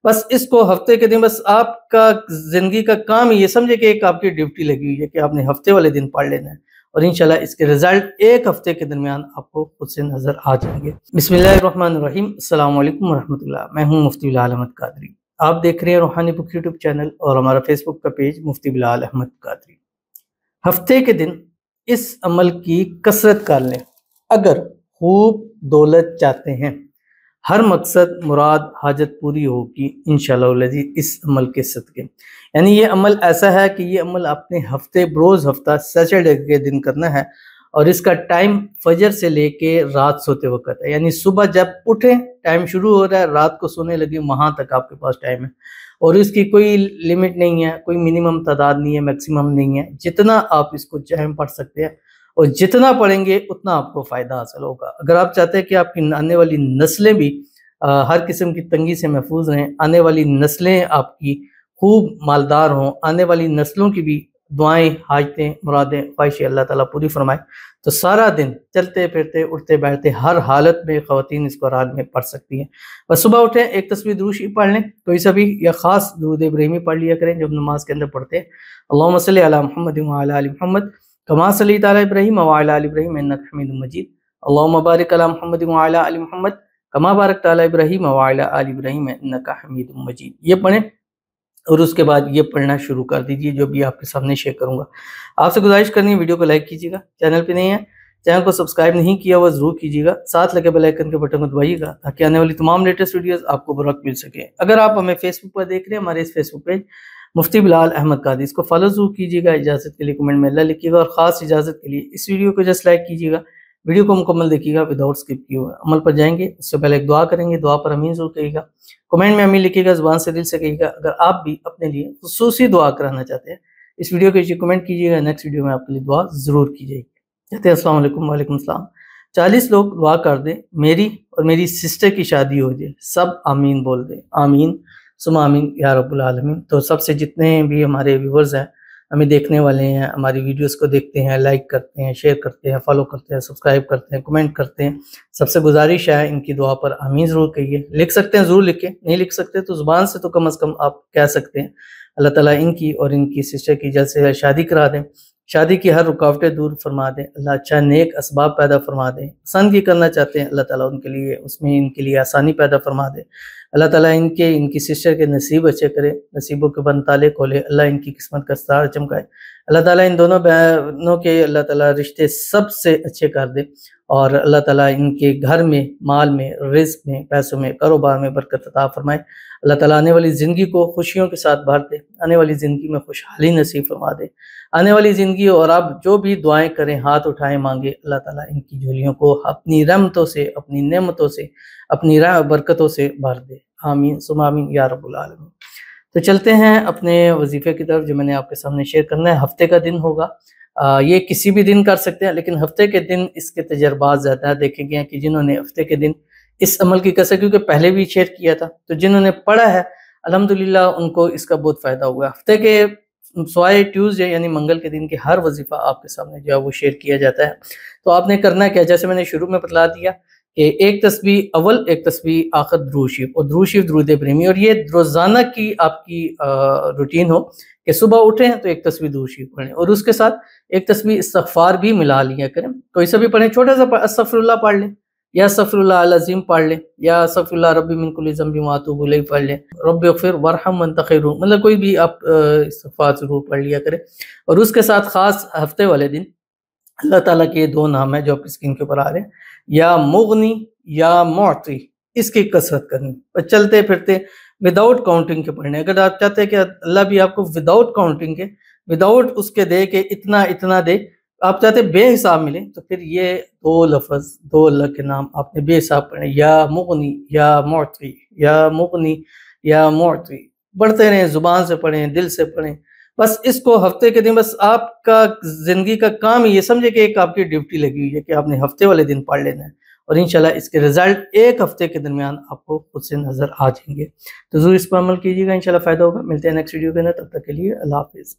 बस इसको हफ्ते के दिन, बस आपका ज़िंदगी का काम ही ये समझे कि एक आपकी ड्यूटी लगी हुई है कि आपने हफ्ते वाले दिन पढ़ लेना है और इंशाल्लाह इसके रिजल्ट एक हफ्ते के दरमियान आपको खुद से नजर आ जाएंगे। बिस्मिल्लाहिर्रहमानिर्रहीम, अस्सलाम वालेकुम वरहमतुल्लाह। मैं हूं मुफ्ती बिलाल अहमद कादरी। आप देख रहे हैं रूहानी बुक यूट्यूब चैनल और हमारा फेसबुक का पेज मुफ्ती बिलाल अहमद कादरी। हफ्ते के दिन इस अमल की कसरत कर लें। अगर खूब दौलत चाहते हैं, हर मकसद मुराद हाजत पूरी होगी इंशाअल्लाह इस अमल के सदके। यानी ये अमल ऐसा है कि ये अमल अपने हफ्ते बरोज़ हफ्ता सैटरडे के दिन करना है और इसका टाइम फजर से लेके रात सोते वक्त है। यानी सुबह जब उठें टाइम शुरू हो रहा है, रात को सोने लगे वहाँ तक आपके पास टाइम है और इसकी कोई लिमिट नहीं है, कोई मिनिमम तादाद नहीं है, मैक्सिमम नहीं है। जितना आप इसको चाहें पढ़ सकते हैं और जितना पढ़ेंगे उतना आपको फ़ायदा हासिल होगा। अगर आप चाहते हैं कि आपकी आने वाली नस्लें भी हर किस्म की तंगी से महफूज रहें, आने वाली नस्लें आपकी खूब मालदार हों, आने वाली नस्लों की भी दुआएं, हाजतें, मुरादें, ख्वाहिशें अल्लाह ताला पूरी फरमाए, तो सारा दिन चलते फिरते उठते बैठते हर हालत में ख़वातीन इस कुरान में पढ़ सकती हैं। बस सुबह उठें, एक तस्बीह दुरूद शरीफ पढ़ लें, कोई सा भी या ख़ास दुरूद इब्राहिमी पढ़ लिया करें जब नमाज के अंदर पढ़ते हैं। अल्लाहुम्मा सल्लि अला मुहम्मद व अला आलि मुहम्मद कमा सल्लैता अला इब्राहीम व अला आलि इब्राहीम इन्नका हमीदुम मजीद। अल्लाहुम्मा बारिक अला मुहम्मद व अला आलि मुहम्मद कमा बारकता अला इब्राहीम व अला आलि इब्राहीम इन्नका हमीदुम मजीद। ये पढ़ें और उसके बाद ये पढ़ना शुरू कर दीजिए जो भी आपके सामने शेयर करूंगा। आपसे गुजारिश करनी है, वीडियो को लाइक कीजिएगा, चैनल पे नहीं है चैनल को सब्सक्राइब नहीं किया हुआ जरूर कीजिएगा, साथ लगे बेल आइकन के बटन को दबाइएगा ताकि आने वाली तमाम लेटेस्ट वीडियोस आपको बर वक्त मिल सके। अगर आप हमें फेसबुक पर देख रहे हैं, हमारे इस फेसबुक पेज मुफ्ती बिलाल अहमद कादरी, इसको फॉलो जरूर कीजिएगा। इजाज़त के लिए कमेंट में अल्लाह लिखिएगा और ख़ास इजाज़त के लिए इस वीडियो को जस्ट लाइक कीजिएगा। वीडियो को मुकम्मल देखिएगा विदाउट स्किप किए हुए। अमल पर जाएंगे उससे पहले एक दुआ करेंगे, दुआ पर अमीन जरूर कहिएगा, कमेंट में अमीन लिखिएगा, ज़ुबान से दिल से कहिएगा। अगर आप भी अपने लिए खुसूसी दुआ कराना चाहते हैं, इस वीडियो के नीचे कमेंट कीजिएगा, नेक्स्ट वीडियो में आपके लिए दुआ ज़रूर की जाएगी। कहते हैं अस्सलाम वालेकुम। वालेकुम सलाम। 40 लोग दुआ कर दें मेरी और मेरी सिस्टर की शादी हो जाए, सब आमीन बोल दें। आमीन सुमा आमीन या रब्बुल आलमीन। तो सबसे जितने भी हमारे व्यूवर्स हैं, हमें देखने वाले हैं, हमारी वीडियोस को देखते हैं, लाइक करते हैं, शेयर करते हैं, फॉलो करते हैं, सब्सक्राइब करते हैं, कमेंट करते हैं, सबसे गुजारिश है इनकी दुआ पर आमीन ज़रूर कहिए। लिख सकते हैं ज़रूर लिखें, नहीं लिख सकते तो ज़ुबान से तो कम अज़ कम आप कह सकते हैं। अल्लाह ताला इनकी और इनकी सिस्टर की जल्द से जल्द शादी करा दें, शादी की हर रुकावटें दूर फरमा दें, अल्लाह अच्छा नेक असबाब पैदा फरमा दें। पसंद की करना चाहते हैं अल्लाह ताला उनके लिए उसमें इनके लिए आसानी पैदा फरमा दे। अल्लाह ताला इनकी सिस्टर के नसीब अच्छे करे, नसीबों के बंद ताले खोले, अल्लाह इनकी किस्मत का सितारा चमकाए। अल्लाह ताला इन दोनों बहनों के अल्लाह ताला रिश्ते सबसे अच्छे कर दे और अल्लाह ताला इनके घर में, माल में, रिज़्क में, पैसों में, कारोबार में बरकत अता फरमाए। अल्लाह ताला आने वाली ज़िंदगी को खुशियों के साथ भर दे, आने वाली ज़िंदगी में खुशहाली नसीब फरमा दे। आने वाली ज़िंदगी और आप जो भी दुआएं करें, हाथ उठाएं, मांगे, अल्लाह ताला इनकी झोलियों को अपनी रहमतों से, अपनी नेमतों से, अपनी बरकतों से भर दे। आमीन सुमा आमीन या रब्बुल आलमीन। तो चलते हैं अपने वजीफे की तरफ जो मैंने आपके सामने शेयर करना है। हफ्ते का दिन होगा, ये किसी भी दिन कर सकते हैं लेकिन हफ्ते के दिन इसके तजर्बात ज़्यादा है। देखे गए हैं कि जिन्होंने हफ्ते के दिन इस अमल की कसर, क्योंकि पहले भी शेयर किया था, तो जिन्होंने पढ़ा है अल्हम्दुलिल्लाह उनको इसका बहुत फ़ायदा हुआ। हफ्ते के सवाए ट्यूसडे यानी मंगल के दिन के हर वजीफ़ा आपके सामने जो है वो शेयर किया जाता है। तो आपने करना क्या, जैसे मैंने शुरू में बतला दिया कि एक तस्बीह अव्वल, एक तस्बीह आखिर दुरूद शरीफ और दुरूद शरीफ दुरूद इब्राहिमी, और ये रोज़ाना की आपकी रूटीन हो कि सुबह उठें तो एक तस्बीह दुरूद शरीफ पढ़ें और उसके साथ एक तस्बीह इस्तिग़फ़ार भी मिला लिया करें। कोई सा भी पढ़ें, छोटा सा अस्तग़फ़िरुल्लाह पढ़ लें या अस्तग़फ़िरुल्लाह अल अज़ीम पढ़ लें या अस्तग़फ़िरुल्लाह रब्बी मिन कुल्लि ज़ंबिन व अतूबु इलैहि पढ़ लें, रब्बिग़फ़िर वरहम व अंत ख़ैरुर, मतलब कोई भी आप इस्तिग़फ़ार ज़रूर पढ़ लिया करें। और उसके साथ ख़ास हफ्ते वाले दिन अल्लाह ताला के 2 नाम है जो आपकी स्क्रीन के ऊपर आ रहे हैं, या मुग़नी या मुअती, इसकी कसरत करनी और चलते फिरते विदाउट काउंटिंग के पढ़ने। अगर आप चाहते हैं कि अल्लाह भी आपको विदाउट काउंटिंग के, विदाउट उसके दे के इतना इतना दे, आप चाहते बेहिसाब मिले, तो फिर ये 2 लफ्ज़ 2 अल्लाह के नाम आपने बेहिसाब पढ़े, या मुग़नी या मुअती, या मुग़नी या मुअती, पढ़ते रहें, ज़ुबान से पढ़ें, दिल से पढ़ें। बस इसको हफ्ते के दिन, बस आपका ज़िंदगी का काम ही ये समझे कि एक आपकी ड्यूटी लगी हुई है कि आपने हफ्ते वाले दिन पढ़ लेना है और इंशाल्लाह इसके रिजल्ट एक हफ्ते के दरमियान आपको खुद से नजर आ जाएंगे। तो जरूर इस पर अमल कीजिएगा, इंशाल्लाह फायदा होगा। मिलते हैं नेक्स्ट वीडियो के अंदर, तब तक के लिए अल्लाह हाफिज़।